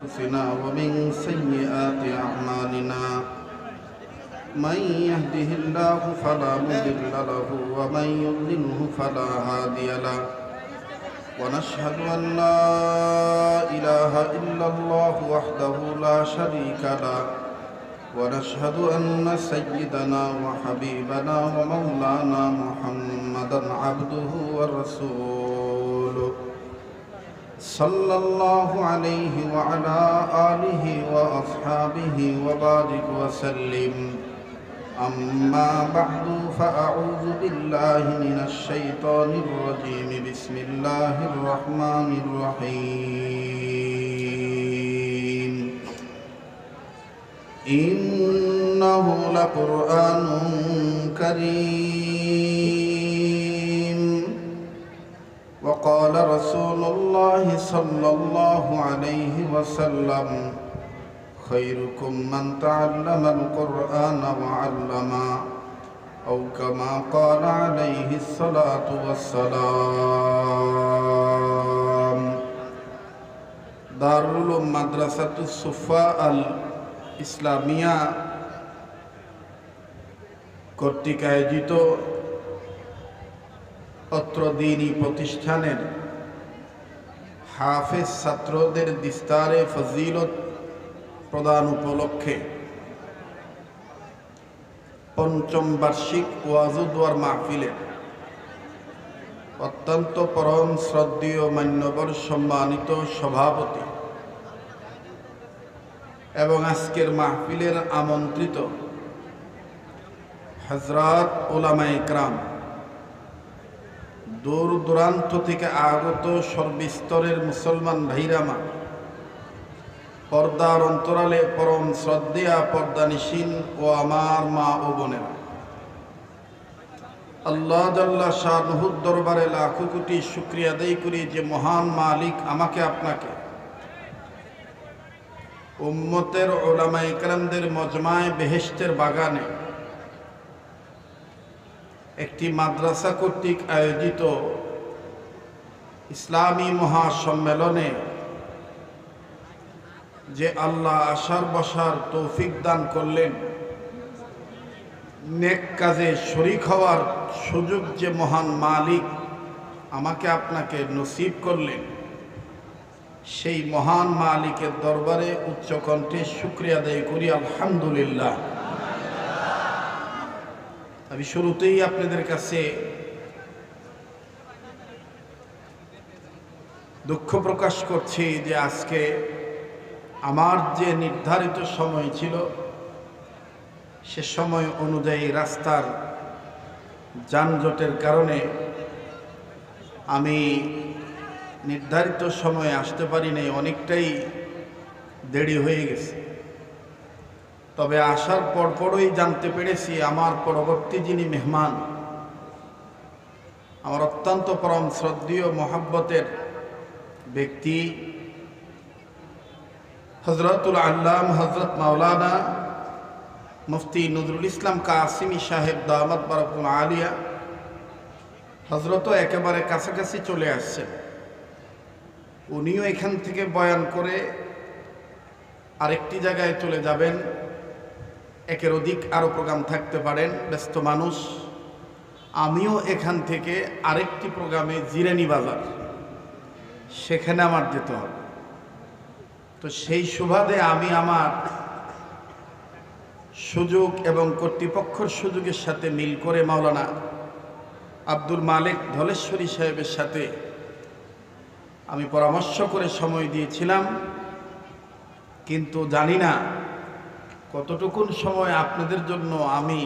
أنفسنا ومن سيئات أعمالنا من يهده الله فلا مضل له ومن يضلله فلا هادي له ونشهد أن لا إله إلا الله وحده لا شريك له ونشهد أن سيدنا وحبيبنا ومولانا محمدا عبده ورسوله صلى الله عليه وعلى آله وأصحابه وبارك وسلم أما بعد فأعوذ بالله من الشيطان الرجيم بسم الله الرحمن الرحيم إنه لقرآن كريم وقال رسول الله صلى الله عليه وسلم خيركم من تعلم القرآن وعلمه أو كما قال عليه الصلاة والسلام দারুল উলুম মাদ্রাসাতুস সুফা আল ইসলামিয়া কর্তৃক আয়োজিত অত্র দ্বীনী প্রতিষ্ঠানের হাফেজ ছাত্রদের দিস্তারে ফজিলত প্রদান উপলক্ষে পঞ্চম বার্ষিক ওয়াজ ও দোয়ার মাহফিলের অত্যন্ত পরম শ্রদ্ধেয় মান্যবর সম্মানিত সভাপতি এবং আজকের মাহফিলের আমন্ত্রিত হযরত উলামায়ে ইকরাম, দূর দূরান্ত থেকে আগত সর্বস্তরের মুসলমান ভাইরামা, পর্দার অন্তরালে পরম শ্রদ্ধেয়া পর্দানিশীন ও আমার মা ও বোনেরা, আল্লাহ জাল্লা শানুহুর দরবারে লাখো কোটি শুকরিয়া আদায় করি যে মহান মালিক আমাকে আপনাকে উম্মতের উলামায়ে ইকরামদের মজমায়ে বেহেশতের বাগানে একটি মাদ্রাসা কর্তৃক আয়োজিত ইসলামী মহাসম্মেলনে যে আল্লাহ আসার বসার তৌফিক দান করলেন, নেক কাজে শরীক হওয়ার সুযোগ যে মহান মালিক আমাকে আপনাকে নসিব করলেন, সেই মহান মালিকের দরবারে উচ্চ কণ্ঠে শুকরিয়া আদায় করি আলহামদুলিল্লাহ। আমি শুরুতেই আপনাদের কাছে দুঃখ প্রকাশ করছি যে আজকে আমার যে নির্ধারিত সময় ছিল সে সময় অনুযায়ী রাস্তার যানজটের কারণে আমি নির্ধারিত সময়ে আসতে পারি নাই, অনেকটাই দেরি হয়ে গেছে। তবে আসার পরপরই জানতে পেরেছি আমার পরবর্তী যিনি মেহমান, আমার অত্যন্ত পরম শ্রদ্ধেয় মহাব্বতের ব্যক্তি হযরতুল আল্লাম হযরত মাওলানা মুফতি নজরুল ইসলাম কাসিমি সাহেব দামাত বারাকাতুহু আলিয়া হযরতও একেবারে কাছাকাছি চলে আসছেন। উনিও এখান থেকে বয়ান করে আরেকটি জায়গায় চলে যাবেন, একের অধিক আরও প্রোগ্রাম থাকতে পারেন, ব্যস্ত মানুষ। আমিও এখান থেকে আরেকটি প্রোগ্রামে জিরানি বাজার, সেখানে আমার যেতে হবে। তো সেই সুবাদে আমি আমার সুযোগ এবং কর্তৃপক্ষের সুযোগের সাথে মিল করে মাওলানা আব্দুল মালিক ধলেশ্বরী সাহেবের সাথে আমি পরামর্শ করে সময় দিয়েছিলাম, কিন্তু জানি না কতটুকুন সময় আপনাদের জন্য আমি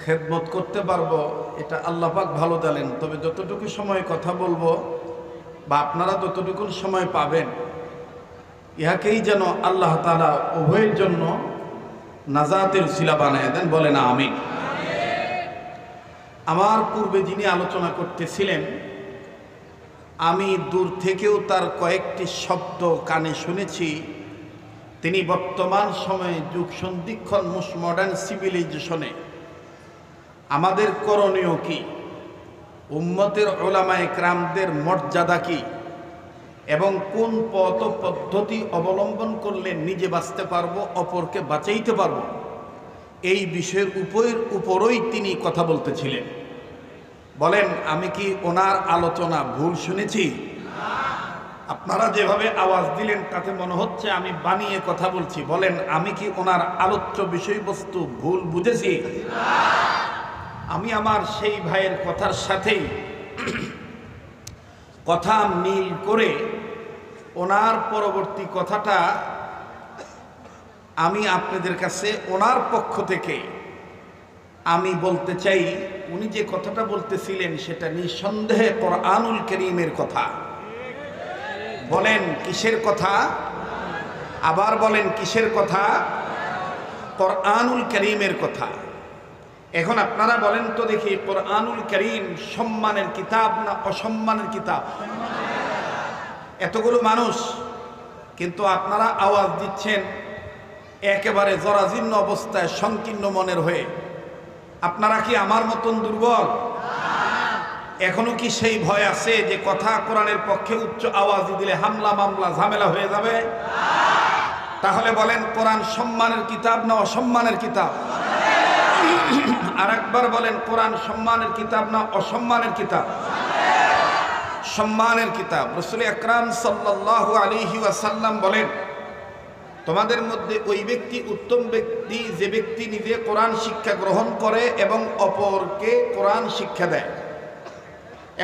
খেদমত করতে পারবো, এটা আল্লাহ পাক ভালো জানেন। তবে যতটুকু সময় কথা বলবো বা আপনারা যতটুকুন সময় পাবেন, ইহাকেই যেন আল্লাহ তাআলা উভয়ের জন্য নাজাতের উসিলা বানায় দেন, বলে না আমিন। আমার পূর্বে যিনি আলোচনা করতেছিলেন, আমি দূর থেকেও তার কয়েকটি শব্দ কানে শুনেছি। তিনি বর্তমান সময়ে যুগ সন্ধিক্ষণ মডার্ন সিভিলাইজেশনে আমাদের করণীয় কি, উম্মতের উলামায়ে কেরামদের মর্যাদা কি, এবং কোন পথ পদ্ধতি অবলম্বন করলে নিজে বাঁচতে পারবো, অপরকে বাঁচাইতে পারবো, এই বিষয়ের উপরই তিনি কথা বলতেছিলেন। বলেন আমি কি ওনার আলোচনা ভুল শুনেছি? আপনারা যেভাবে আওয়াজ দিলেন তাতে মনে হচ্ছে আমি বানিয়ে কথা বলছি। বলেন আমি কি ওনার আলোচ্য বিষয়বস্তু ভুল বুঝেছি? আমি আমার সেই ভাইয়ের কথার সাথেই কথা মিল করে ওনার পরবর্তী কথাটা আমি আপনাদের কাছে ওনার পক্ষ থেকে আমি বলতে চাই। উনি যে কথাটা বলতেছিলেন সেটা নিঃসন্দেহে কোরআনুল কারীমের কথা। বলেন কিসের কথা? আবার বলেন কিসের কথা? কোরআনুল কারীমের কথা। এখন আপনারা বলেন তো দেখি, কোরআনুল কারীম সম্মানের কিতাব না অসম্মানের কিতাব? এতগুলো মানুষ, কিন্তু আপনারা আওয়াজ দিচ্ছেন একেবারে জরাজীর্ণ অবস্থায়, সংকীর্ণ মনের হয়ে। আপনারা কি আমার মতন দুর্বল? এখনো কি সেই ভয় আছে যে কথা কোরআনের পক্ষে উচ্চ আওয়াজ দিলে হামলা মামলা ঝামেলা হয়ে যাবে? তাহলে বলেন কোরআন সম্মানের কিতাব না অসম্মানের কিতাব? আর একবার বলেন কোরআন সম্মানের কিতাব না অসম্মানের কিতাব? সম্মানের কিতাব। রাসূল আকরাম সাল্লাল্লাহু আলাইহি ওয়াসাল্লাম বলেন, তোমাদের মধ্যে ওই ব্যক্তি উত্তম ব্যক্তি যে ব্যক্তি নিজে কোরআন শিক্ষা গ্রহণ করে এবং অপরকে কোরআন শিক্ষা দেয়।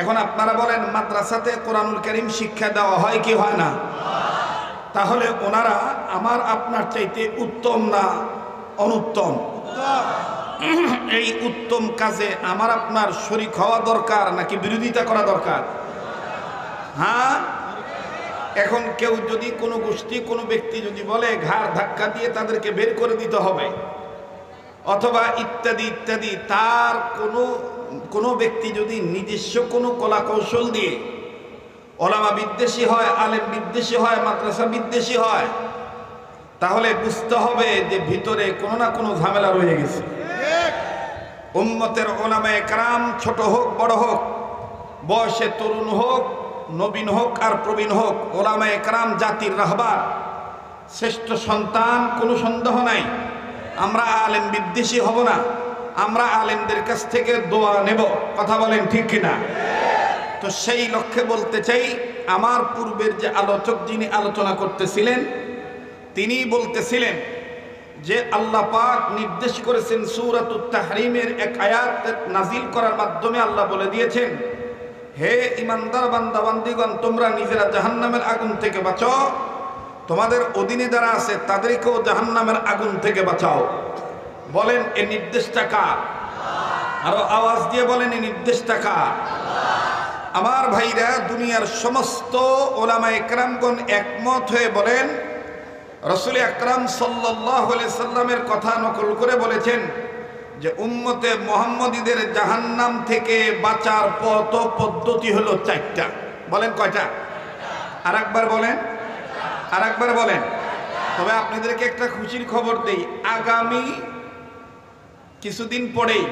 এখন আপনারা বলেন মাদ্রাসাতে কোরআনুল কারীম শিক্ষা দেওয়া হয় কি হয় না? তাহলে ওনারা আমার আপনার চাইতে উত্তম না অনুত্তম? এই উত্তম কাজে আমার আপনার শরীক হওয়া দরকার নাকি বিরোধিতা করা দরকার? হ্যাঁ। এখন কেউ যদি কোনো গোষ্ঠী কোনো ব্যক্তি যদি বলে ঘাড় ধাক্কা দিয়ে তাদেরকে বের করে দিতে হবে, অথবা ইত্যাদি ইত্যাদি, তার কোনো ব্যক্তি যদি নিজস্ব কোনো কলা কৌশল দিয়ে ওলামা বিদ্বেষী হয়, আলেম বিদ্বেষী হয়, মাদ্রাসা বিদ্বেষী হয়, তাহলে বুঝতে হবে যে ভিতরে কোনো না কোনো ঝামেলা রয়ে গেছে। উম্মতের ওলামায়ে কেরাম ছোট হোক বড় হোক, বয়সে তরুণ হোক নবীন হোক আর প্রবীণ হোক, ওলামায়ে কেরাম জাতির রাহবার, শ্রেষ্ঠ সন্তান, কোনো সন্দেহ নাই। আমরা আলেম বিদ্বেষী হব না, আমরা আলেমদের কাছ থেকে দোয়া নেব। কথা বলেন ঠিক কিনা? তো সেই লক্ষ্যে বলতে চাই, আমার পূর্বের যে আলোচক যিনি আলোচনা করতেছিলেন তিনি বলতেছিলেন যে আল্লাহ পাক নির্দেশ করেছেন সূরাতুত তাহরিমের এক আয়াত নাজিল করার মাধ্যমে আল্লাহ বলে দিয়েছেন, হে ইমানদার বান্দা বান্দিগণ, তোমরা নিজেরা জাহান্নামের আগুন থেকে বাঁচাও, তোমাদের অধীনে যারা আছে তাদেরকেও জাহান্নামের আগুন থেকে বাঁচাও। বলেন এই নির্দেশটা কার? আরো আওয়াজ দিয়ে বলেন এই নির্দেশটা কার? আমার ভাইরা, দুনিয়ার সমস্ত ওলামায়ে কেরামগণ একমত হয়ে বলেন, রাসূল আকরাম সাল্লাল্লাহু আলাইহি সাল্লামের কথা নকল করে বলেছেন যে উম্মতে মুহাম্মদীদের জাহান্নাম থেকে বাঁচার পথ পদ্ধতি হলো চারটা। বলেন কয়টা? আর একবার বলেন, আর একবার বলেন। তবে আপনাদেরকে একটা খুশির খবর দেই, আগামী কিছুদিন পরেই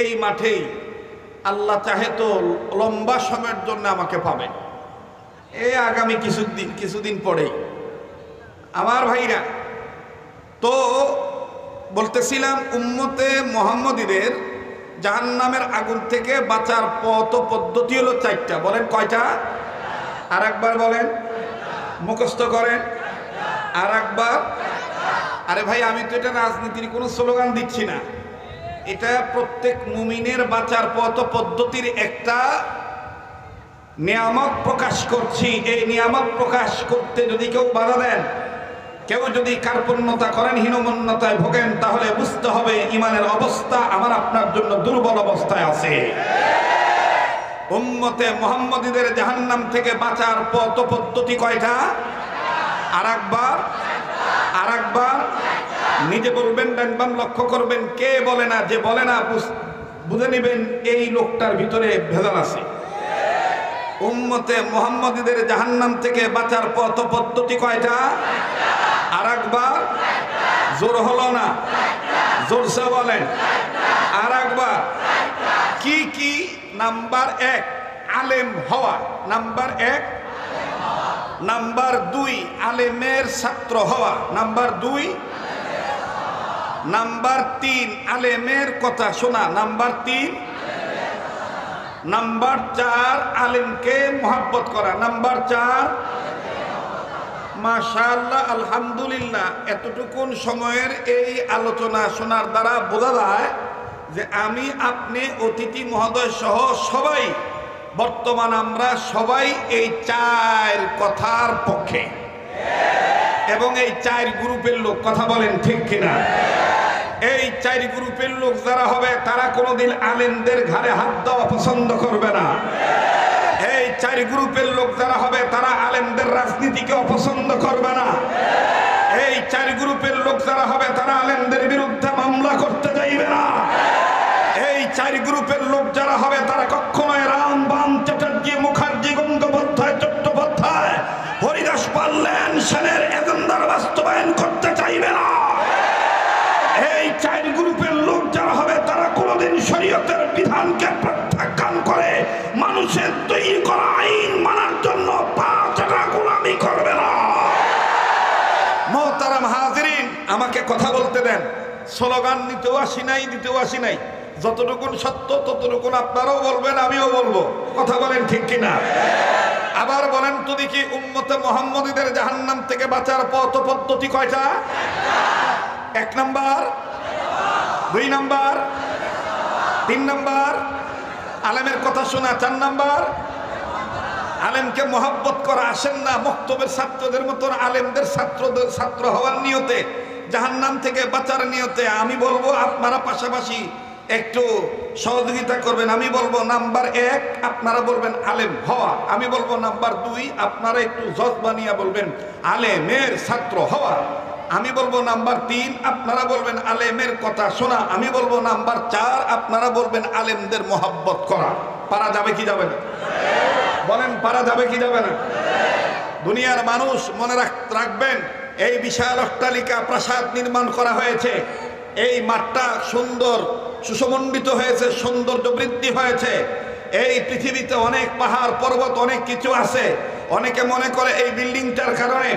এই মাঠেই আল্লাহ চাহে তো লম্বা সময়ের জন্য আমাকে পাবেন। এই আগামী কিছুদিন পরেই। আমার ভাইরা, তো বলতেছিলাম উম্মতে মুহাম্মদীদের জাহান্নামের আগুন থেকে বাঁচার পথ পদ্ধতি হলো চারটা। বলেন কয়টা? আর একবার বলেন, মুখস্থ করেন। আর একবার। আরে ভাই, আমি তো এটা রাজনীতির কোনো স্লোগান দিচ্ছি না, এটা প্রত্যেক মুমিনের বাঁচার পথ পদ্ধতির একটা নিয়ামত প্রকাশ করছি। এই নিয়ামত প্রকাশ করতে যদি কেউ বাধা দেন, কেউ যদি কার্পণ্যতা করেন, হীনমন্যতায় ভোগেন, তাহলে বুঝতে হবে ইমানের অবস্থা আমার আপনার জন্য দুর্বল অবস্থায় আছে। উম্মতে মুহাম্মদীদের জাহান্নাম থেকে বাঁচার পথ পদ্ধতি কয়টা? আর একবার, আর একবার। নিজে বলবেন, ডান বাম লক্ষ্য করবেন, কে বলে না, যে বলে না বুঝে নেবেন এই লোকটার ভিতরে ভেজাল আছে। উম্মতে মুহাম্মদীদের জাহান্নাম থেকে বাঁচার পথ পদ্ধতি কয়টা? আর একবার। জোর হলো না, জোরসে বলেন। আর একবার। কি কি? নাম্বার 1 আলেম হওয়া। নাম্বার 1 নাম্বার 2 আলেমের ছাত্র হওয়া। নাম্বার 2। নাম্বার 3 আলেমের কথা শোনা। নাম্বার 3। নাম্বার 4 আলেমকে মোহাব্বত করা। নাম্বার 4। মাশাআল্লাহ, আলহামদুলিল্লাহ। এতটুকুন সময়ের এই আলোচনা শোনার দ্বারা বোঝা যায় যে আমি, আপনি, অতিথি মহোদয় সহ সবাই, বর্তমান আমরা সবাই এই 4 কথার পক্ষে এবং এই 4 গ্রুপের লোক। কথা বলেন ঠিক কিনা? এই 4 গ্রুপের লোক যারা হবে তারা কোনোদিন আলেমদের ঘাড়ে হাত দেওয়া পছন্দ করবে না। এই 4 গ্রুপের লোক যারা হবে তারা আলেমদের রাজনীতিকে অপছন্দ করবে না। এই 4 গ্রুপের লোক যারা হবে তারা আলেমদের বিরুদ্ধে মামলা করতে চাইবে না। এই 4 গ্রুপের লোক যারা হবে তারা কখনোই রামবান, চ্যাটার্জি, মুখার্জি, গঙ্গোপাধ্যায়, চট্টোপাধ্যায়, হরিদাস পাল্লেন সেনের এজেন্ডার বাস্তবায়ন করতে চাইবে না। এই 4 গ্রুপের লোক যারা হবে তারা কোনোদিন শরীয়তের বিধানকে প্রত্যাখ্যান করে মানুষের তৈরি করা আইন মানার জন্য পাঁচটা গোলামি করবে না। মোহতারাম হাজিরিন, আমাকে কথা বলতে দেন। স্লোগান দিতেও আসি নাই। যতটুকুন সত্য ততটুকুন আপনারাও বলবেন, আমিও বলবো। কথা বলেন ঠিক কিনা? আবার বলেন তো দেখি, উম্মতে মুহাম্মদীদের জাহান্নাম থেকে বাঁচার পথ পদ্ধতি কয়টা? 1 নাম্বার, 2 নাম্বার, 3 নাম্বার আলেমের কথা শোনা, 4 নাম্বার আলেমকে মোহাব্বত করা। আসেন না মক্তবের ছাত্রদের মতন আলেমদের ছাত্র হওয়ার নিয়তে, জাহান্নাম থেকে বাঁচার নিয়তে। আমি বলবো আপনারা পাশাপাশি একটু সহযোগিতা করবেন। আমি বলবো নাম্বার 1 আপনারা বলবেন আলেম হওয়া। আমি বলবো নাম্বার 2 আপনারা একটু জজ বানিয়ে বলবেন আলেমের ছাত্র হওয়া। আমি বলবো নাম্বার 3 আপনারা বলবেন আলেমের কথা শোনা। আমি বলবো নাম্বার 4 আপনারা বলবেন আলেমদের মোহাব্বত করা। পারা যাবে কি যাবে না? বলেন পারা যাবে কি যাবে না? দুনিয়ার মানুষ মনে রাখবেন, এই বিশাল অট্টালিকা প্রাসাদ নির্মাণ করা হয়েছে। এই মাঠটা সুন্দর সুসমন্ডিত হয়েছে, সৌন্দর্য বৃদ্ধি হয়েছে। এই পৃথিবীতে অনেক পাহাড় পর্বত অনেক কিছু আছে। অনেকে মনে করে এই বিল্ডিংটার কারণে,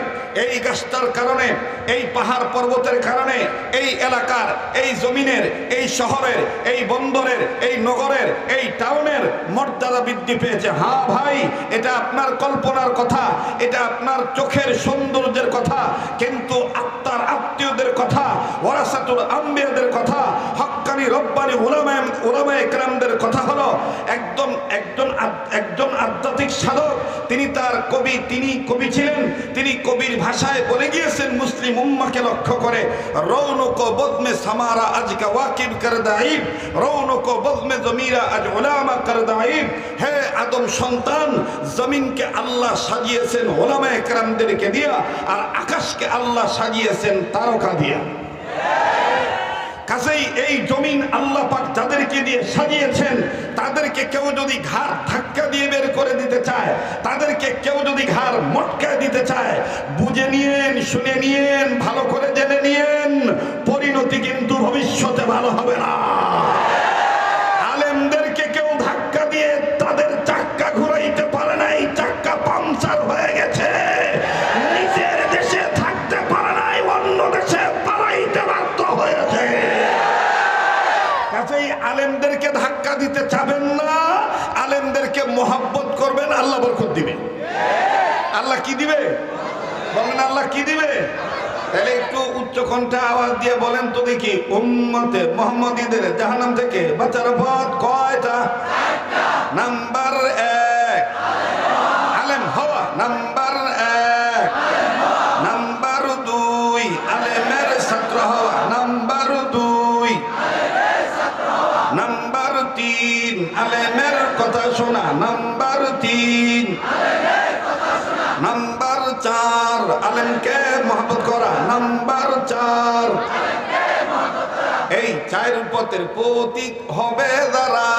এই গাছটার কারণে, এই পাহাড় পর্বতের কারণে এই এলাকার, এই জমিনের, এই শহরের, এই বন্দরের, এই নগরের, এই টাউনের মর্যাদা বৃদ্ধি পেয়েছে। হ্যাঁ ভাই, এটা আপনার কল্পনার কথা, এটা আপনার চোখের সৌন্দর্যের কথা, কিন্তু আত্মার আত্মীয়দের কথা, ওয়ারাসাতুল আম্বিয়াদের কথা, হক্কানি রব্বানি উলামায়ে কেরামদের কথা হলো একজন আধ্যাত্মিক সাধক, তিনি কবি ছিলেন। তিনি কবির ভাষায় বলে গিয়েছেন মুসলিম উম্মাকে লক্ষ্য করে, রৌনক বদমে সামারা আজকা ওয়াকিব করদাইব, রৌনক বদমে জমিরা আজ উলামা করদাইব। হে আদম সন্তান, জমিনকে আল্লাহ সাজিয়েছেন উলামায়ে কেরামদেরকে দিয়া, আর আকাশকে আল্লাহ সাজিয়েছেন তারকা দিয়া। কাজেই এই জমিন আল্লাহ পাক যাদেরকে দিয়ে সাজিয়েছেন, তাদেরকে কেউ যদি ঘাড় ধাক্কা দিয়ে বের করে দিতে চায়, তাদেরকে কেউ যদি ঘাড় মটকা দিতে চায়, বুঝে নিয়েন, শুনে নিয়েন, ভালো করে জেনে নিয়েন, পরিণতি কিন্তু ভবিষ্যতে ভালো হবে না। আলেমদেরকে কেউ ধাক্কা দিয়ে তাদের চাক্কা ঘুরাইতে পারে নাই, চাক্কা পাংচার হয়ে গেছে। নিজের দেশে থাকতে পারে নাই, অন্য দেশে পালাইতে বাধ্য হয়েছে। কাজেই আলেমদেরকে ধাক্কা দিতে চাবেন না, আলেমদেরকে মোহাব্বত করবেন, আল্লাহ বরকত দিবে। আল্লাহ কি দিবে? বলেন আল্লাহ কি দিবে? তাহলে একটু উচ্চ কণ্ঠে আওয়াজ দিয়ে বলেন তো দেখি, উম্মতে মুহাম্মদীদের জাহান্নাম থেকে বাঁচার পথ কয়টা? নাম্বার 1 আলেম হওয়া। নাম্বার 1। নাম্বার 2 আলেমের ছাত্র হওয়া। নাম্বার 2। নাম্বার 3 আলেমের কথা শোনা। নাম্বার 3। নাম্বার 4 আলেমকে মহব্বত করা। নাম্বার 4। এই 4 পথের প্রতীক হবে যারা,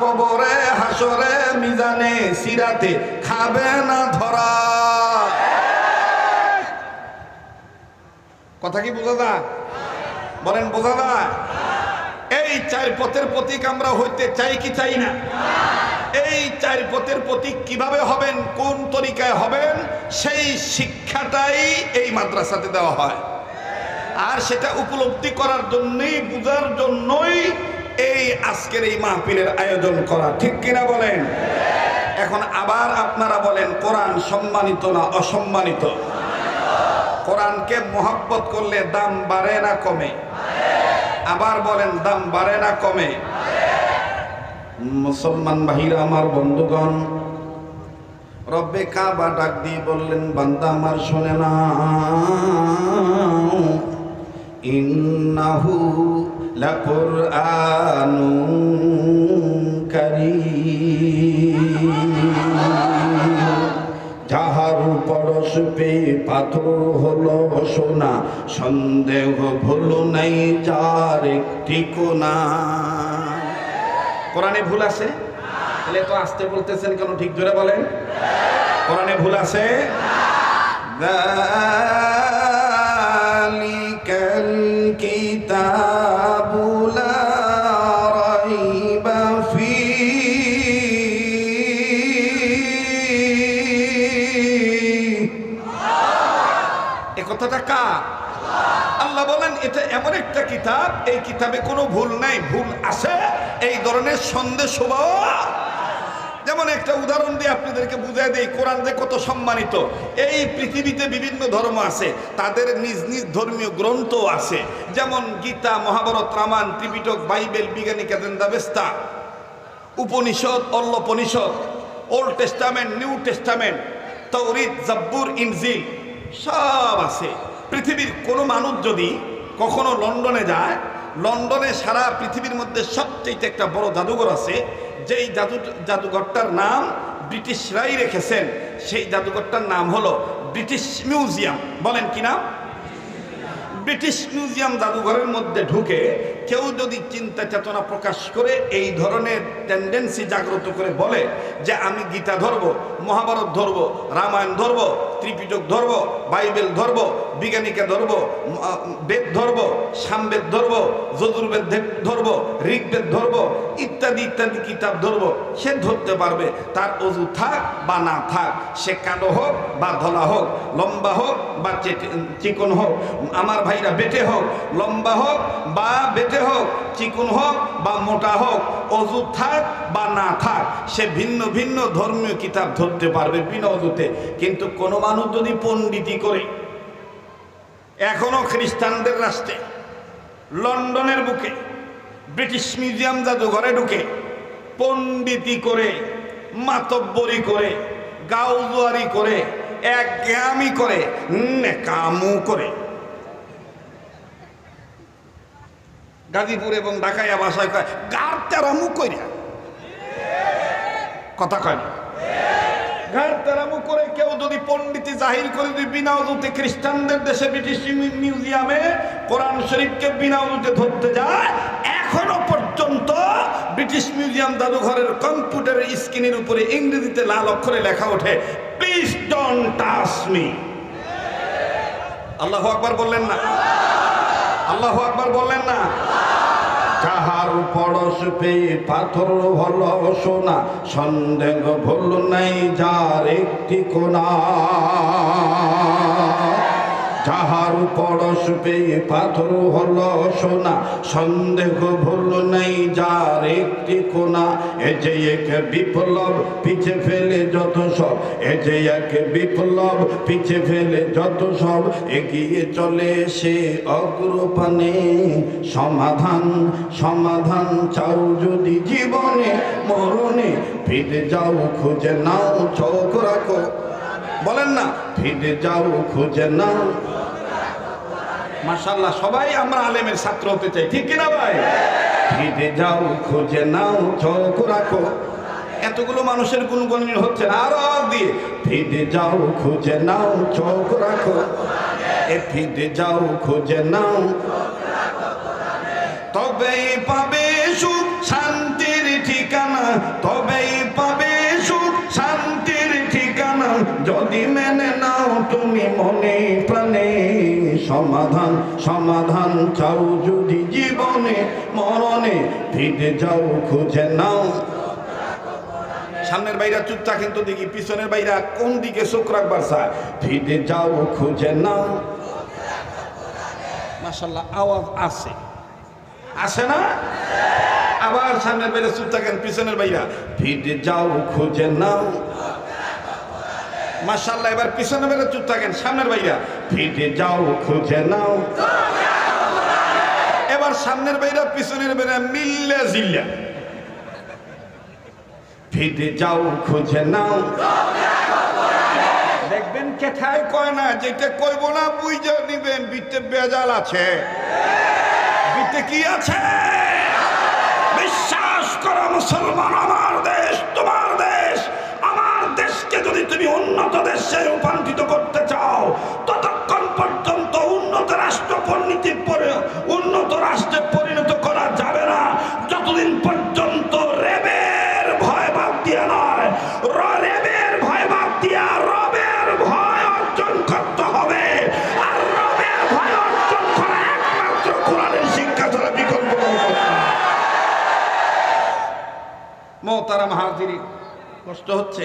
কবরে হাসরে মিজানে সিরাতে খাবে না ধরা। কথা কি বোঝা যায়? বলেন বোঝা যায়? এই 4 পথের প্রতীক আমরা হইতে চাই কি চাই না? এই চার পথের প্রতীক কিভাবে হবেন, কোন তরিকায় হবেন, সেই শিক্ষাটাই এই মাদ্রাসাতে দেওয়া হয়। আর সেটা উপলব্ধি করার জন্যই, বুঝার জন্যই এই আজকের এই মাহফিলের আয়োজন করা, ঠিক কিনা বলেন? এখন আবার আপনারা বলেন, কোরআন সম্মানিত না অসম্মানিত? কোরআনকে মোহাব্বত করলে দাম বাড়ে না কমে? আবার বলেন, দাম বাড়ে না কমে? মুসলমান ভাইরা আমার, বন্ধুগণ, রব্বে কাবা ডাক দিয়ে বললেন, বান্দা আমার শোনে না, ইন্নাহু লাকুরআনুন কারীম, যাহার পরশ পেয়ে পাথর হলো সোনা, সন্দেহ ভুল নাই যার একটি কোনা। কোরআনে ভুল আছে? তাহলে তো আসতে বলতেছেন কেন? ঠিক জোরে বলেন, কোরআনে ভুল আছে? যালিকাল কিতাবু লা রাইবা ফীহি। এই কথাটা কার? আল্লাহ বলেন, এটা এমন একটা কিতাব, এই কিতাবে কোনো ভুল নাই। ভুল আছে এই ধরনের সন্দেহ। যেমন একটা উদাহরণ দিয়ে আপনাদেরকে বুঝাই দেই, কোরআন যে কত সম্মানিত। এই পৃথিবীতে বিভিন্ন ধর্ম আছে, তাদের নিজ নিজ ধর্মীয় গ্রন্থ আছে, যেমন গীতা, মহাভারত, রামায়ণ, ত্রিপিটক, বাইবেল, বিজ্ঞানিকা দেন্দাবেস্তা, উপনিষদ, অল্লোপনিষদ, ওল্ড টেস্টামেন্ট, নিউ টেস্টামেন্ট, তাওরীত, জাব্বুর, ইনজিল সব আছে। পৃথিবীর কোনো মানুষ যদি কখনো লন্ডনে যায়, লন্ডনে সারা পৃথিবীর মধ্যে সবচেয়ে একটা বড় জাদুঘর আছে, যেই জাদুঘরটার নাম ব্রিটিশরাই রেখেছেন। সেই জাদুঘরটার নাম হলো ব্রিটিশ মিউজিয়াম। বলেন কি নাম? British museum. জাদুঘরের মধ্যে ঢুকে কেউ যদি চিন্তা চেতনা প্রকাশ করে, এই ধরনের টেন্ডেন্সি জাগ্রত করে বলে যে আমি গীতা ধরবো, মহাভারত ধরবো, রামায়ণ ধরবো, ত্রিপিটক ধরবো, বাইবেল ধরবো, বিজ্ঞানিকা ধরবো, বেদ ধরবো, সামবেদ ধরবো, যজুর্বেদ ধরবো, ঋগ্বেদ ধরবো, ইত্যাদি ইত্যাদি কিতাব ধরবো, সে ধরতে পারবে। তার অজু থাক বা না থাক, সে কালো হোক বা ধলা হোক, লম্বা হোক বা চিকন হোক, আমার ভাইরা বেটে হোক, লম্বা হোক বা বেটে হোক, চিকন হোক বা মোটা হোক, অজু থাক বা না থাক, সে ভিন্ন ভিন্ন ধর্মীয় কিতাব ধরতে পারবে বিনা অজুতে। কিন্তু কোনো মানুষ যদি পণ্ডিতি করে, এখনো খ্রিস্টানদের রাষ্ট্রে লন্ডনের বুকে ব্রিটিশ মিউজিয়াম জাদুঘরে ঢুকে পণ্ডিতি করে, মাতব্বরি করে, গাউজুয়ারি করে, একঘেয়ামি করে, নেকামু করে, গাজীপুর এবং ঢাকাইয়া ভাষায় কয় গার তেরামু কইরা, কথা কয় না? গার তেরামু করে কেউ যদি পণ্ডিতি জাহির করে যদি বিনা উজুতে খ্রিস্টানদের দেশে ব্রিটিশ মিউজিয়ামে কোরআন শরীফকে বিনা উজুতে ধরতে যায়, এখনো পর্যন্ত ব্রিটিশ মিউজিয়াম জাদুঘরের কম্পিউটারের স্ক্রিনের উপরে ইংরেজিতে লাল অক্ষরে লেখা ওঠে, প্লিজ ডোন্ট টাচ মি। আল্লাহু আকবার বললেন না? আল্লাহু আকবার বললেন না? যাহার পরশ পেয়ে পাথর হলো সোনা, সন্দেহ ভুল নাই যার একটি কোনা। যাহার পরশ পেয়ে পাথর হলো সোনা, সন্দেহ ভুল নাই যার একটি কোনা। এ যে এক বিপ্লব পিছে ফেলে যত সব, এ যে এক বিপ্লব পিছে ফেলে যত সব, এগিয়ে চলে সে অগ্রপানে। সমাধান সমাধান চাও যদি জীবনে মরণে, ফিরে যাও খুঁজে নাও চোখ রাখো। বলেন না, ফিরে যাও খুঁজে নাও। মাশাআল্লাহ, সবাই আমরা আলেমের ছাত্র হতে চাই, ঠিক কিনা ভাই? ফিরে যাও খুঁজে নাও চোখ রাখো। এতগুলো মানুষের গুণগুণ হচ্ছে না, আরো দিয়ে ফিরে যাও খুঁজে নাও চোখ রাখো। এ ফিরে যাও খুঁজে নাও, তবেই পাবে সুখ শান্তির ঠিকানা, তবেই পাবে সুখ শান্তির ঠিকানা, যদি মেনে নাও তুমি মনে প্রাণে। সমাধান সমাধান চাও যদি জীবনে মরণে, ফিরে যাও খুঁজে নাও। সামনের বাইরা চুপ থাকেন তো দেখি, পিছনের বাইরা কোন দিকে চোখ রাখবার চায়? ফিরে যাও খুঁজে নাও। মাশাআল্লাহ, আওয়াজ আছে, আসে না? আবার সামনের বাইরে চুপ থাকেন, পিছনের বাইরা ফিরে যাও খুঁজে নাও। মাশাআল্লাহ, এবার পিছনের বাইরে চুপ থাকেন, সামনের বাইরা ফিরে যাও খুঁজে নাও। এবার সামনের বাইরা পিছনের বাইরা মিল্লা জিল্লা ফিরে যাও খুঁজে নাও। দেখবেন কেঠায় কয় না, যেটা কইব না বুঝে নিবেন বিতে বেজাল আছে। বিতে কি আছে? বিশ্বাস করো মুসলমান, আমার দেশ তোমার দেশ। আমার দেশকে যদি তুমি উন্নত দেশে রূপান্তরিত করতে চাও, ততক্ষণ পর্যন্ত উন্নত রাষ্ট্রে পরিণত করা যাবে না যতদিন পর্যন্ত রেবের ভয় বাদ দিয়া নয়, রেবের ভয় বাদ দিয়া রবের ভয় অর্জন করতে হবে। আর রবের ভয় অর্জন করা একমাত্র কোরআনের শিক্ষা ছাড়া বিকল্প কোনো পথ নেই। মোহতারাম হাজিরিন, কষ্ট হচ্ছে?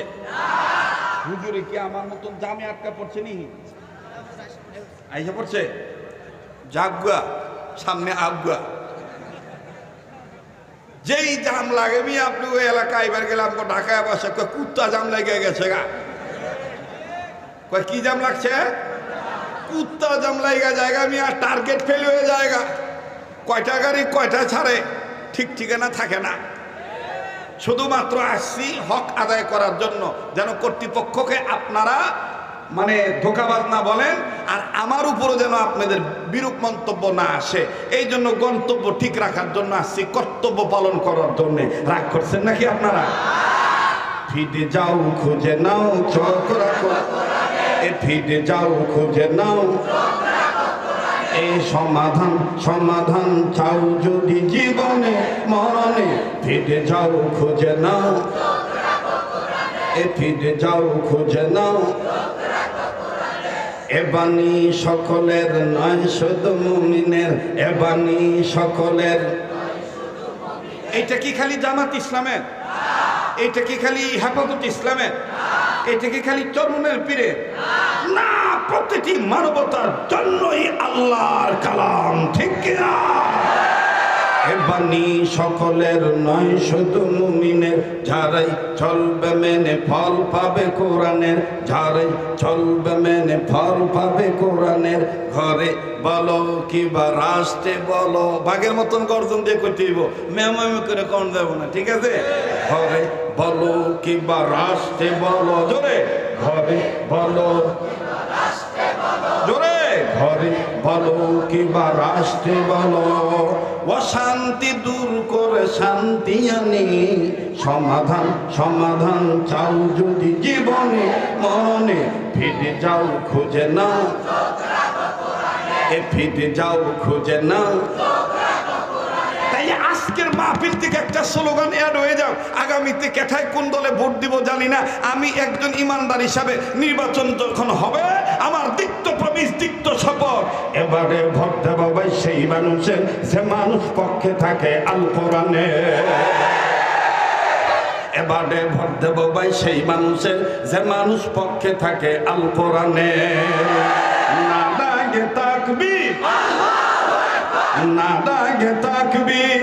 হুজুরে কি আমার মতন জামে আটকা পড়ছে নি? আইসা পড়ছে জাগুয়া, সামনে আগুয়া। যেই জাম লাগে মি আপনি ওই এলাকায় এবার গেলাম ঢাকায় বসে কুত্তা জাম লেগে গেছে গা। কয় কি জাম লাগছে? কুত্তা জাম লাগা জায়গা মি আর টার্গেট ফেল হয়ে জায়গা। কয়টা গাড়ি কয়টা ছাড়ে ঠিক ঠিকানা থাকে না। শুধুমাত্র আসছি হক আদায় করার জন্য, যেন কর্তৃপক্ষকে আপনারা মানে ধোঁকাবাজ না বলেন, আর আমার উপরে যেন আপনাদের বিরূপ মন্তব্য না আসে। এই জন্য গন্তব্য ঠিক রাখার জন্য আসছি, কর্তব্য পালন করার জন্য। রাগ করছেন নাকি আপনারা? ফিরে যাও খুঁজে নাও, চোখ রাখো ফিরে যাও খুঁজে নাও। এই সমাধান চাও যদি জীবনে মরণে, ফিরে যাও খুঁজে নাও। ফিরে যাও খুঁজে নাও। এবানি সকলের নয় শুধু মুমিনের, এবানি সকলের। এইটা কি খালি জামাত ইসলামের? এইটা কি খালি হেফাজত ইসলামের? এটা কি খালি তরুণের পীরে? না, প্রতিটি মানবতার জন্যই আল্লাহর কালাম, ঠিক কিনা? বাণী সকলের নয় শুধু মুমিনের, যারাই চলবে মেনে ফল পাবে কোরআনের, যারাই চলবে মেনে ফল পাবে কোরআনের। ঘরে বলো কিবা রাষ্ট্রে বলো, বাঘের মতন গর্জন দিয়ে করতে দিব, মেমে করে কম দেবো না, ঠিক আছে? ঘরে বলো কিবা রাষ্ট্রে বলো, জোরে ঘরে বলো, জোরে ঘরে বলো কিবা রাষ্ট্রে বলো। অশান্তি দূর করে শান্তি আনি, সমাধান চাও যদি জীবনে মনে, ফিরে যাও খুঁজে নাও। ফিরে যাও খুঁজে নাও। তাই আজকের মাহফিল থেকে একটা স্লোগান অ্যাড হয়ে যাও, আগামীতে কেঠায় কোন দলে ভোট দিব জানি না, আমি একজন ইমানদার হিসাবে নির্বাচন যখন হবে আমার দিক্ত প্রবেশ দিক্ত শপথ, এবারে ভোট দেব ভাই সেই মানুষের যে মানুষ পক্ষে থাকে আল কোরআনে। এবারে ভোট দেব ভাই সেই মানুষের যে মানুষ পক্ষে থাকে আল কোরআনে। না ডাকে তাকবীর, না ডাকে তাকবীর।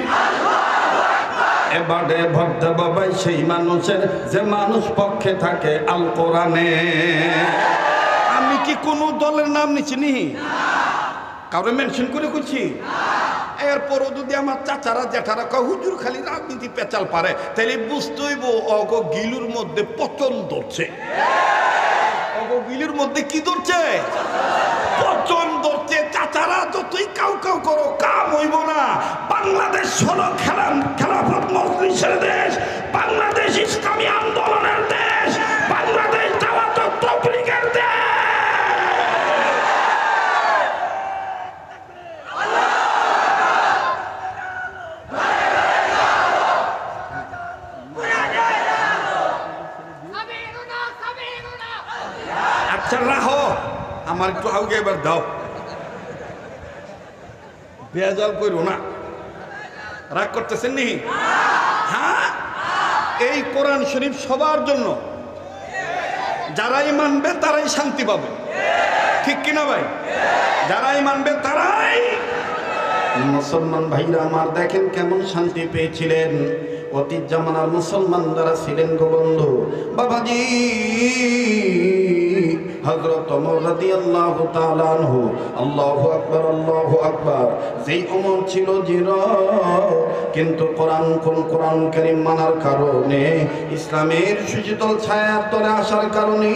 এবারে ভোট দেব ভাই সেই মানুষের যে মানুষ পক্ষে থাকে আল কোরআনে। আমি কি কোন দলের নাম নিচ্ছি নি? কাউরে মেনশন করে করছি? এরপরও যদি আমার চাচারা জ্যাঠারা হুজুর খালি রাজনীতি পেঁচাল পারে, তাহলে বুঝতেইব অগ গিলুর মধ্যে পচন ধরছে। অগ গিলুর মধ্যে কি ধরছে? পচন ধরছে। চাচারা যতই কাউ করো কাম হইব না। বাংলাদেশ হলো খেলাফত মজলিসের দেশ, বাংলাদেশ ইসলামী আন্দোলনের দেশ, বাংলাদেশ দাওয়াত ও তাবলীগের দেশ। আচ্ছা রাখো, আমার একটু আগে এবার দাও, বেজাল করো না। রাগ করতেছেন নি? হ্যাঁ, এই কোরআন শরীফ সবার জন্য, যারাই মানবে তারাই শান্তি পাবে, ঠিক কিনা ভাই? যারাই মানবে তারাই। মুসলমান ভাইরা আমার দেখেন কেমন শান্তি পেয়েছিলেন অতীত জামানার মুসলমান যারা ছিলেন গো বন্ধু। বাবাজি হযরত ওমর রাদিয়াল্লাহু তাআলা আনহু, আল্লাহু আকবার আল্লাহু আকবার, যেই ওমর ছিল জিরো, কিন্তু কোরআন কারীম মানার কারণে, ইসলামের সুশীতল ছায়ার তলে আসার কারণে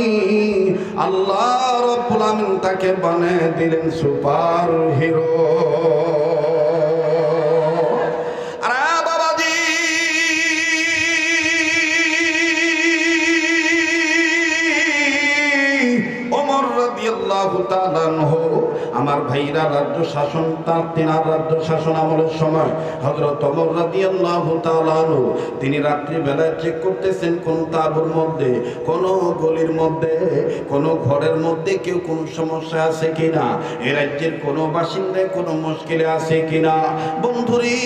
আল্লাহ রাব্বুল আমিন তাকে বানিয়ে দিলেন সুপার হিরো। আমার ভাইরা রাজ্য শাসন, তিনার রাজ্য শাসন আমলের সময় হযরত ওমর রাদিয়াল্লাহু তাআলা আনহু তিনি রাত্রি বেলায় চেক করতেছেন কোন তাঁবুর মধ্যে, কোন গলির মধ্যে, কোন ঘরের মধ্যে কেউ কোন সমস্যা আছে কিনা, এই রাজ্যের কোন বাসিন্দায় কোন মুশকিলে আছে কিনা। বন্ধুরে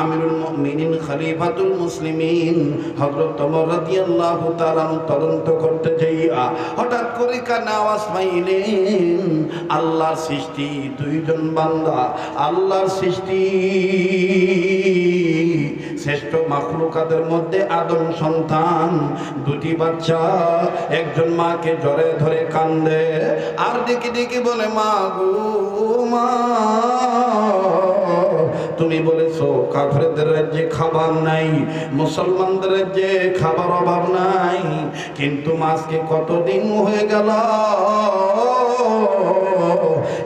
আমিরুল মুমিনিন খলিফাতুল মুসলিমিন হযরত ওমর রাদিয়াল্লাহু তাআলা তদন্ত করতে যাইয়া হঠাৎ করে কানে আওয়াজ পাইলেন, আল্লাহর সৃষ্টি দুইজন বান্দা, আল্লাহর সৃষ্টি শ্রেষ্ঠ মাখলুকাতের মধ্যে আদম সন্তান দুটি বাচ্চা, একজন মাকে জড়ে ধরে কান্দে আর ডেকে ডেকে বলে, মা গো মা, তুমি বলেছো কাফেরদের রাজ্যে খাবার নাই, মুসলমানদের রাজ্যে খাবার অভাব নাই, কিন্তু আজকে কতদিন হয়ে গেল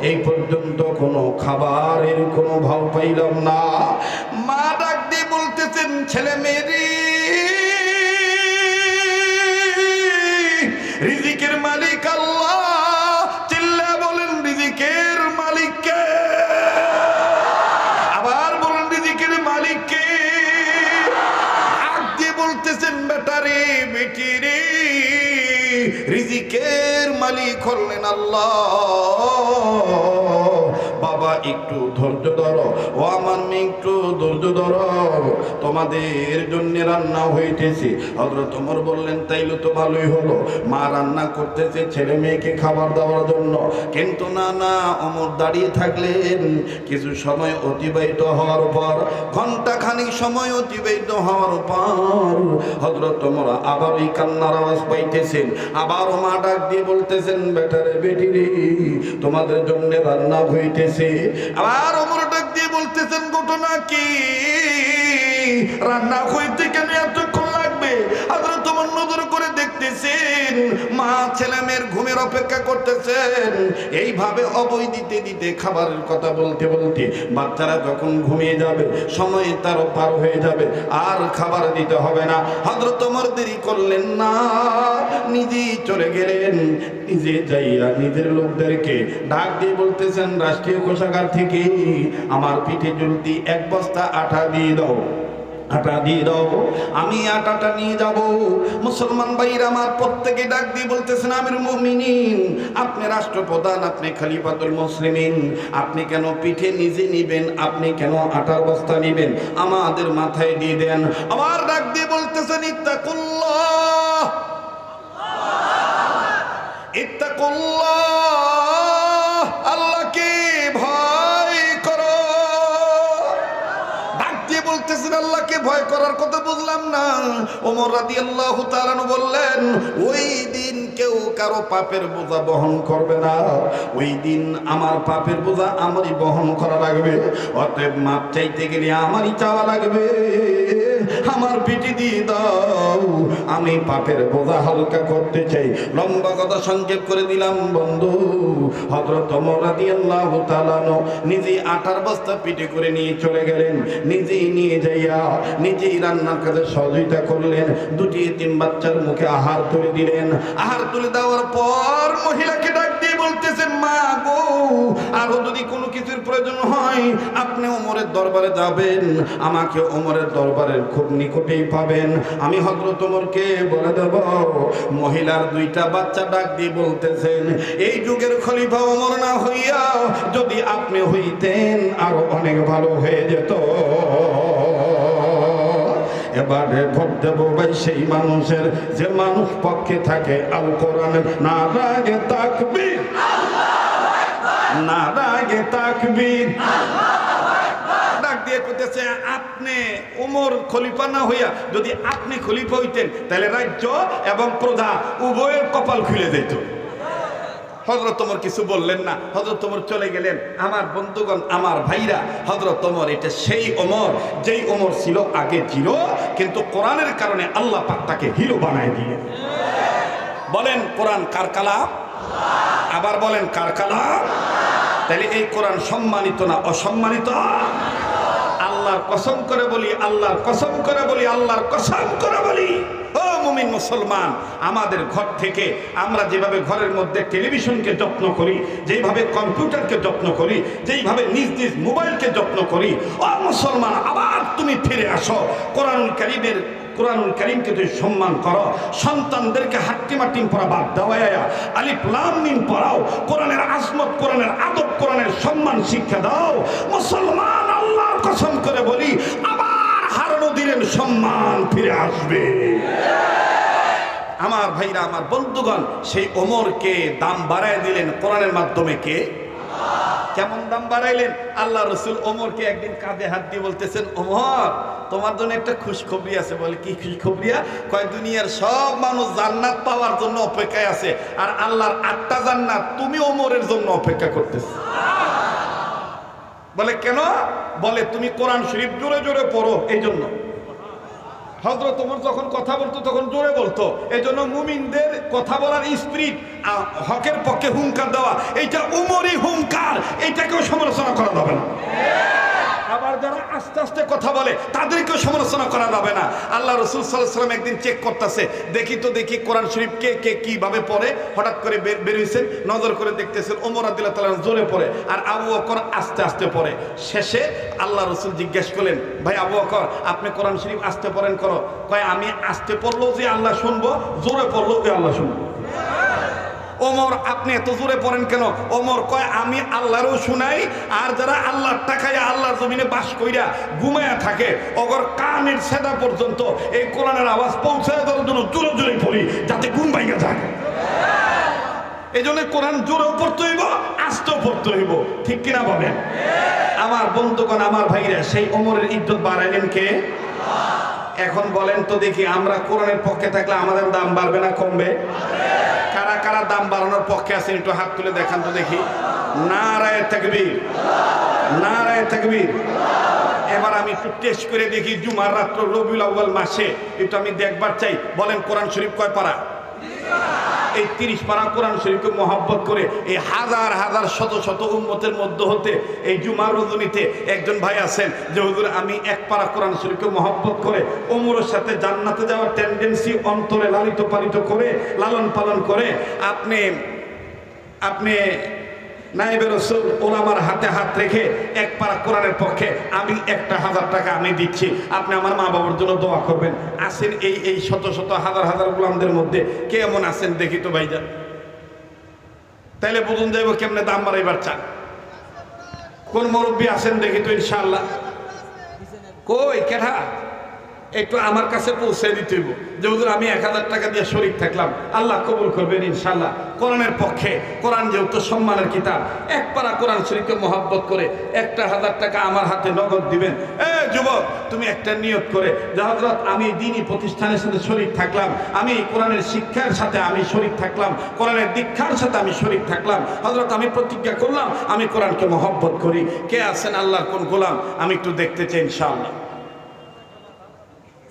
এই পর্যন্ত কোনো খাবারের কোনো ভাব পাইলাম না। মা ডাক দিয়ে বলতেছেন, ছেলে মেয়েরি, রিজিকের মালিক আল্লাহ, চিল্লা বলেন রিজিকের মালিক কে? আবার বলেন রিজিকের মালিক কে? ডাক দিয়ে বলতেছেন, বেটারে বেটি রে, রিজিকের মালিক হলেন আল্লাহ। বাবা একটু ধৈর্য ধরো, ও আমার মেয়ে একটু ধৈর্য ধরো, তোমাদের জন্য রান্না হইতেছে। হযরত ওমর বললেন, তাইলে তো ভালোই হলো, মা রান্না করতেছে ছেলে মেয়েকে খাবার দেওয়ার জন্য। কিন্তু না না, ওমর দাঁড়িয়ে থাকলেন। কিছু সময় অতিবাহিত হওয়ার পর, ঘন্টা খানিক সময় অতিবাহিত হওয়ার পর হযরত ওমর আবার ওই কান্নার আওয়াজ পাইতেছেন। আবারও মা ডাক দিয়ে বলতেছেন, বেটারে বেটি রে, তোমাদের জন্য রান্না হইতেছে। আবার ওমর ডাক দিয়ে বলতেছেন, ঘটনা কি? রান্না হইতে কেন এতক্ষণ লাগবে? হযরত ওমর নজর করে দেখতেছেন মা ছেলে মেয়ের ঘুমের অপেক্ষা করতেছেন। এইভাবে অবৈ দিতে দিতে, খাবারের কথা বলতে বলতে বাচ্চারা যখন ঘুমিয়ে যাবে, সময় তারও পার হয়ে যাবে, আর খাবার দিতে হবে না। হযরত ওমর দেরি করলেন না, নিজেই চলে গেলেন। নিজে যাইয়া নিজের লোকদেরকে ডাক দিয়ে বলতেছেন, রাষ্ট্রীয় কোষাগার থেকে আমার পিঠে জ্বলতি 1 বস্তা আটা দিয়ে দাও, আটা দিয়ে দাও, আমি আটাটা নিয়ে যাব। মুসলমান ভাইরা আমার প্রত্যেকে ডাক দিয়ে বলতেছেন, আমিরুল মুমিনিন, আপনি রাষ্ট্রপ্রধান, আপনি খলিফাতুল মুসলিমিন, আপনি কেন পিঠে নিজে নিবেন? আপনি কেন আটার বস্তা নিবেন? আমাদের মাথায় দিয়ে দেন। আবার ডাক দিয়ে বলতেছেন, ইত্তাকুল্লাহ, ইত্তাকুল্লাহ, আল্লাহকে ভয় করো। ডাক দিয়ে বলতেছেন, আল্লাহকে ভয় করার কথা বুঝলাম না। ওমর রাদিয়াল্লাহু তাআলা বললেন, ওই দিন কেউ কারো পাপের বোঝা বহন করবে না, ওই দিন আমার পাপের বোঝা আমারই বহন করা লাগবে। অতএব মাপ চাইতে গেলে আমারই চাওয়া লাগবে। আমার পিঠে দিয়ে দাও, আমি পাপের বোঝা হালকা করতে চাই। লম্বা কথা সংক্ষেপ করে দিলাম বন্ধু। হযরত ওমর রাদিয়াল্লাহু তাআলা নিজেই আটার বস্তা পিঠে করে নিয়ে চলে গেলেন। নিজেই নিয়ে যাইয়া নিজেই রান্নার কাজে সহযোগিতা করলেন। 2টি এতিম বাচ্চার মুখে আহার তুলে দিলেন। আহার তুলে দেওয়ার পর মহিলাকে ডাক দিয়ে বলতেছেন, মা গো, আরো যদি কোনো কিছুর প্রয়োজন হয় আপনি ওমরের দরবারে যাবেন, আমাকে ওমরের দরবারের খুব নিকটেই পাবেন, আমি হযরত ওমরকে বলে দেব। মহিলার 2টা বাচ্চা ডাক দিয়ে বলতেছেন, এই যুগের খলিফা ওমর না হইয়া যদি আপনি হইতেন আরো অনেক ভালো হয়ে যেত। এবারে ভোট দেবো ভাই সেই মানুষের যে মানুষ পক্ষে থাকে আল কোরআনের নারায়ে তাকবীর, নারায়ে তাকবীর। ডাক দিয়ে কইতেছে, আপনি ওমর খলিফা না হইয়া যদি আপনি খলিফা হইতেন তাহলে রাজ্য এবং প্রজা উভয়ের কপাল খুলে যেত। হযরত ওমর কিছু বললেন না, হযরত ওমর চলে গেলেন। আমার বন্ধুগণ, আমার ভাইরা, হযরত ওমর এটা সেই ওমর যেই ওমর ছিল আগে জিরো, কিন্তু কোরআনের কারণে আল্লাহ পাক তাকে হিরো বানায় দিয়ে। বলেন কোরআন কার কালাম? আবার বলেন কার কালাম? তাহলে এই কোরআন সম্মানিত না অসম্মানিত? আল্লাহর কসম করে বলি, আল্লাহর কসম করে বলি, আল্লাহর কসম করে বলি, ও মুমিন মুসলমান, আমাদের ঘর থেকে আমরা যেভাবে ঘরের মধ্যে টেলিভিশনকে যত্ন করি, যেইভাবে কম্পিউটারকে যত্ন করি, যেইভাবে নিজ নিজ মোবাইলকে যত্ন করি, ও মুসলমান আবার তুমি ফিরে আসো কোরআনুল কারীমের, কোরআনুল কারীমকে তুই সম্মান করো। সন্তানদেরকে হাট্টিম হাট্টিম পড়া বাদ দেওয়া, আলিফ লাম মিম পড়াও, কোরআনের আজমত, কোরআনের আদব, কোরআনের সম্মান শিক্ষা দাও। মুসলমান আল্লাহর কসম করে বলি, আবার হারানো দিনের সম্মান ফিরে আসবে। আমার ভাইরা, আমার বন্ধুগণ, সেই ওমরকে দাম বাড়ায় দিলেন কোরআনের মাধ্যমে। কে? কেমন দাম বাড়াইলেন? আল্লাহ রসুল ওমরকে একদিন কাঁধে হাত দিয়ে বলতেছেন, ওমর তোমার জন্য একটা খুশখবরি আছে। বলে কি খুশখবরিয়া? কয় দুনিয়ার সব মানুষ জান্নাত পাওয়ার জন্য অপেক্ষায় আছে, আর আল্লাহর 8টা জান্নাত তুমি ওমরের জন্য অপেক্ষা করতেছ। বলে কেন? বলে তুমি কোরআন শরীফ জোরে জোরে পড়ো এই জন্য। হযরত ওমর যখন কথা বলতো তখন জোরে বলতো, এই জন্য মুমিনদের কথা বলার স্পিরিট, হকের পক্ষে হুঙ্কার দেওয়া, এইটা ওমরই হুঙ্কার, এইটাকেও সমালোচনা করা যাবে না। আবার যারা আস্তে আস্তে কথা বলে তাদেরকেও সমালোচনা করা যাবে না। আল্লাহ রাসূল সাল্লাল্লাহু আলাইহি ওয়াসাল্লাম একদিন চেক করতেছে, দেখি তো দেখি কোরআন শরীফ কে কে কিভাবে পড়ে। হঠাৎ করে বের হইছেন, নজর করে দেখতেছেন ওমর রাদিয়াল্লাহু তাআলা জোরে পড়ে আর আবু বকর আস্তে আস্তে পড়ে। শেষে আল্লাহ রাসূল জিজ্ঞেস করলেন, ভাই আবু বকর আপনি কোরআন শরীফ আস্তে পড়েন করো? কয় আমি আস্তে পড়লেও যে আল্লাহ শুনবো, জোরে পড়লেও যে আল্লাহ শুনবো। ওমর আপনি এত জোরে পড়েন কেন? ওমর কয় আমি আল্লাহরও শুনাই, আর যারা আল্লাহর টাকায় আল্লাহর জমিনে বাস কইরা ঘুমায়া থাকে ওগর কানের সেদা পর্যন্ত এই কোরআনের আওয়াজ পৌঁছায় দেওয়ার জন্য জোরে জোরে পড়ি, যাতে ঘুম ভাঙা যায়। এই জন্য কোরআন জোরেও পড়তে হইব, আস্তেও পড়তে হইব, ঠিক কিনা বলেন? আমার বন্ধুগণ, আমার ভাইরা, সেই ওমরের ইজ্জত বাড়াইলেন কে? এখন বলেন তো দেখি, আমরা কোরআনের পক্ষে থাকলে আমাদের দাম বাড়বে না কমবে? কারা কারা দাম বাড়ানোর পক্ষে আছেন একটু হাত তুলে দেখান তো দেখি। নারায়ে তাকবীর, নারায়ে তাকবীর। এবার আমি একটু টেস্ট করে দেখি, জুমার রাত্র রবিউল আউয়াল মাসে একটু আমি দেখবার চাই। বলেন কোরআন শরীফ কয় পারা? এই 30 পারা কোরআন শরীফকে মহব্বত করে এই হাজার হাজার শত শত উম্মতের মধ্য হতে এই জুমার রজনীতে একজন ভাই আছেন যে হুজুর আমি 1 পারা কোরআন শরীফকে মহব্বত করে ওমরের সাথে জান্নাতে যাওয়ার টেন্ডেন্সি অন্তরে লালিত পালিত করে লালন পালন করে আপনি নায়েবে রাসূল ওলামার হাতে হাত রেখে 1 পারা কোরআনের পক্ষে আমি 1000 টাকা আমি দিচ্ছি, আপনি আমার মা বাবার জন্য দোয়া করবেন। আছেন এই শত শত হাজার হাজার গোলামদের মধ্যে কে এমন আছেন দেখি তো ভাইজান? তাইলে বুঝুন যাইব কেমনে দাম বাড়াইবার চান। কোন মুরব্বী আছেন দেখি তো ইনশাআল্লাহ? কই কেঠা? একটু আমার কাছে পৌঁছে দিতে হইব যে হুজুর আমি 1000 টাকা দিয়ে শরীক থাকলাম, আল্লাহ কবুল করবেন ইনশাআল্লাহ। কোরআনের পক্ষে, কোরআন যেহেতু সম্মানের কিতাব, 1 পারা কোরআন শরীফকে মহব্বত করে 1000 টাকা আমার হাতে নগদ দিবেন। যুবক তুমি একটা নিয়ত করে যে হযরত আমি দ্বীনি প্রতিষ্ঠানের সাথে শরীক থাকলাম, আমি কোরআনের শিক্ষার সাথে আমি শরীক থাকলাম, কোরআনের দীক্ষার সাথে আমি শরীক থাকলাম। হযরত আমি প্রতিজ্ঞা করলাম আমি কোরআনকে মহব্বত করি। কে আছেন আল্লাহর কোন গোলাম? আমি একটু দেখতে চাই ইনশাআল্লাহ।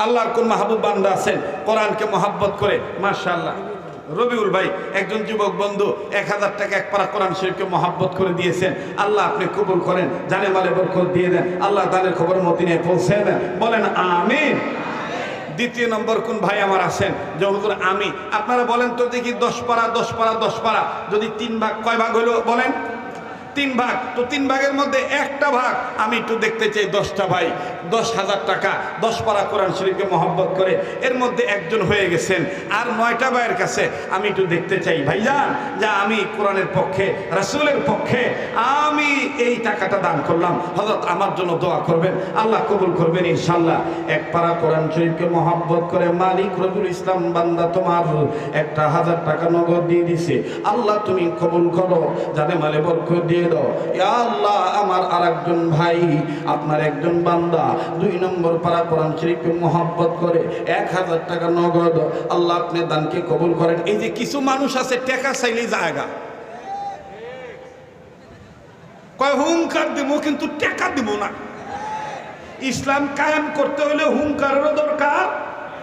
আল্লাহর কোন মাহবুব বান্দা আছেন কোরআনকে মহব্বত করে? মাশাআল্লাহ। রবিউল ভাই একজন যুবক বন্ধু 1000 টাকা 1 পারা কোরআন শরীফকে মহব্বত করে দিয়েছেন। আল্লাহ আপনি কবুল করেন, জানে মালে বরকত দিয়ে দেন, আল্লাহ তাদের খবর মদিনায় পৌঁছে দেন। বলেন আমিন। দ্বিতীয় নম্বর কোন ভাই আমার আছেন যে হুজুর আমি, আপনারা বলেন তো দেখি 10 পারা 10 পারা 10 পারা যদি 3 ভাগ, কয় ভাগ হলো বলেন? 3 ভাগ, তো 3 ভাগের মধ্যে একটা ভাগ আমি একটু দেখতে চাই 10টা ভাই 10,000 টাকা 10 পারা কোরআন শরীফকে মহব্বত করে এর মধ্যে একজন হয়ে গেছেন, আর 9টা ভাইয়ের কাছে আমি একটু দেখতে চাই ভাইজান যা আমি কোরআনের পক্ষে রাসূলের পক্ষে আমি এই টাকাটা দান করলাম, হযরত আমার জন্য দোয়া করবেন, আল্লাহ কবুল করবেন ইনশাআল্লাহ। 1 পারা কোরআন শরীফকে মহব্বত করে মালিক রবিউল ইসলাম বান্দা তোমার 1,000 টাকা নগদ দিয়ে দিছে, আল্লাহ তুমি কবুল করো, জানে মালে বরকত দিয়ে দাও ইয়া আল্লাহ। আমার আরেকজন ভাই আপনার একজন বান্দা 2 নম্বর পারা কোরআন শরীফকে মহব্বত করে 1,000 টাকা নগদ, আল্লাহ আপনি দানকে কবুল করেন। এই যে কিছু মানুষ আছে টাকা চাইলে জায়গা কয় হুঙ্কার দেবো কিন্তু টাকা দেবো না। ইসলাম কায়েম করতে হলে হুঙ্কারেরও দরকার,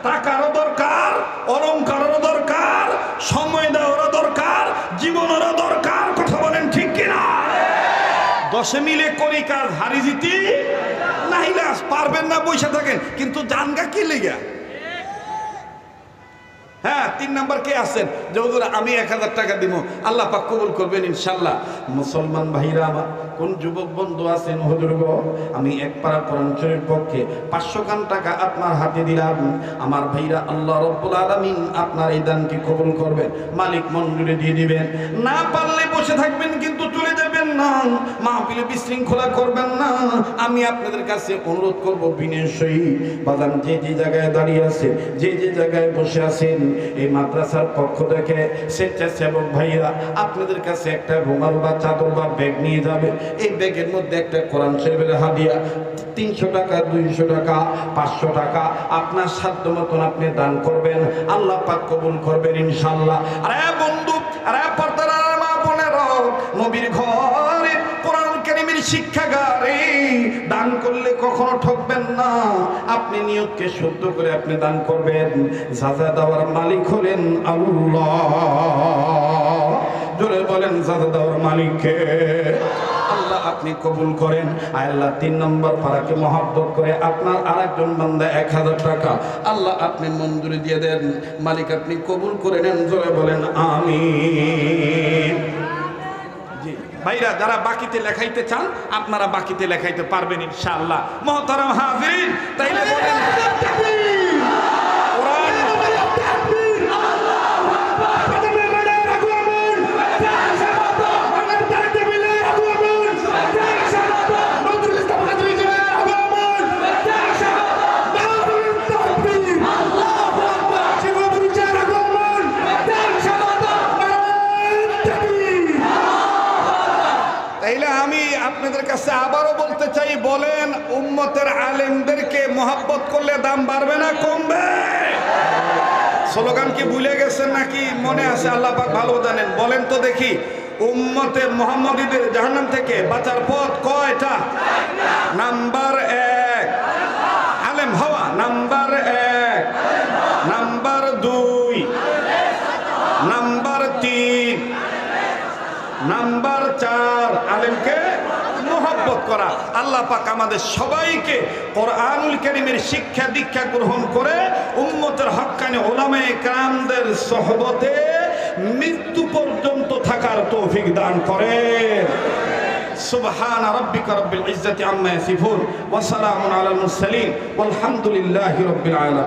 টাকারও দরকার, অলংকারেরও দরকার, সময় দেওয়ারও দরকার, জীবনেরও দরকার। কথা বলেন ঠিক কিনা? 10 মিলে করি কাজ হারি জিতি নাইলে পারবেন না, বসে থাকেন কিন্তু জানগা কি লেগা। হ্যাঁ 3 নাম্বার কে আছেন যে হুজুর আমি 1,000 টাকা দিব, আল্লাহ পাক কবুল করবেন ইনশাআল্লাহ। মুসলমান ভাইরা আমার, কোন যুবক বন্ধু আছেন হুজুর গো আমি 1 পারা কোরআন শরীফের পক্ষে 500 খান টাকা আপনার হাতে দিলাম, আমার ভাইরা আল্লাহ রাব্বুল আলামিন আপনার এই দানকে কবুল করবেন, মালিক মঞ্জুরি দিয়ে দিবেন। না পারলে বসে থাকবেন কিন্তু চলে যাবেন না, মাহফিলে বিশৃঙ্খলা করবেন না। আমি আপনাদের কাছে অনুরোধ করব বিনয়ের সহিত বাজান যে যে জায়গায় দাঁড়িয়ে আছে, যে যে জায়গায় বসে আছেন, এই মাদ্রাসার পক্ষ থেকে স্বেচ্ছাসেবক ভাইরা আপনাদের কাছে একটা রুমাল বা চাদর বা ব্যাগ নিয়ে যাবে। এই ব্যাগের মধ্যে একটা কোরআন শরীফের হাদিয়া 300 টাকা 200 টাকা 500 টাকা আপনার সাধ্য মতন আপনি দান করবেন, আল্লাহ পাক কবুল করবেন ইনশাআল্লাহ। আরে বন্ধু, আরে পর্দার মা বোনেরা, নবীর ঘরে কোরআন কারীমের শিক্ষাগারে দান করলে কখনো ঠকবেন না। আপনি নিয়তকে শুদ্ধ করে আপনি দান করবেন, সাজা দেওয়ার মালিক হলেন আল্লাহ। জোরে বলেন সাজা দেওয়ার মালিককে আল্লাহ। আপনি কবুল করেন আল্লাহ। 3 নম্বর পারাকে মহব্বত করে আপনার আরেকজন বান্দা 1,000 টাকা আল্লাহ আপনি মঞ্জুরি দিয়ে দেন, মালিক আপনি কবুল করে নেন। জোরে বলেন আমিন। ভাইরা যারা বাকিতে লেখাইতে চান আপনারা বাকিতে লেখাইতে পারবেন ইনশাআল্লাহ। মুহতারাম হাজিরিন, তাইলে বলেন আপনাদের কাছে আবারও বলতে চাই, বলেন উম্মতের আলেমদেরকে মহব্বত করলে দাম বাড়বে না কমবে? স্লোগান কি ভুলে গেছেন নাকি মনে আছে? আল্লাহ পাক ভালো জানেন। বলেন তো দেখি, উম্মতে মুহাম্মদীদের জাহান্নাম থেকে বাঁচার পথ কয়টা? নাম্বার 1 আলেম হওয়া, নাম্বার 1, নাম্বার 2, নাম্বার 3, নাম্বার 4 আলেমকে মহব্বত করা। আল্লাহ পাক আমাদের সবাইকে কোরআনুল কারীমের শিক্ষা দীক্ষা গ্রহণ করে উম্মতের হক্কানি উলামায়ে কেরামদের সোহবতে মৃত্যু পর্যন্ত থাকার তৌফিক দান করেন। সুবহান রাব্বিকা রাব্বিল ইজ্জাতি আম্মা ইয়াসিফুন ওয়া সালামুন আলাল মুরসালিন ওয়ালহামদুলিল্লাহি রাব্বিল আলামিন।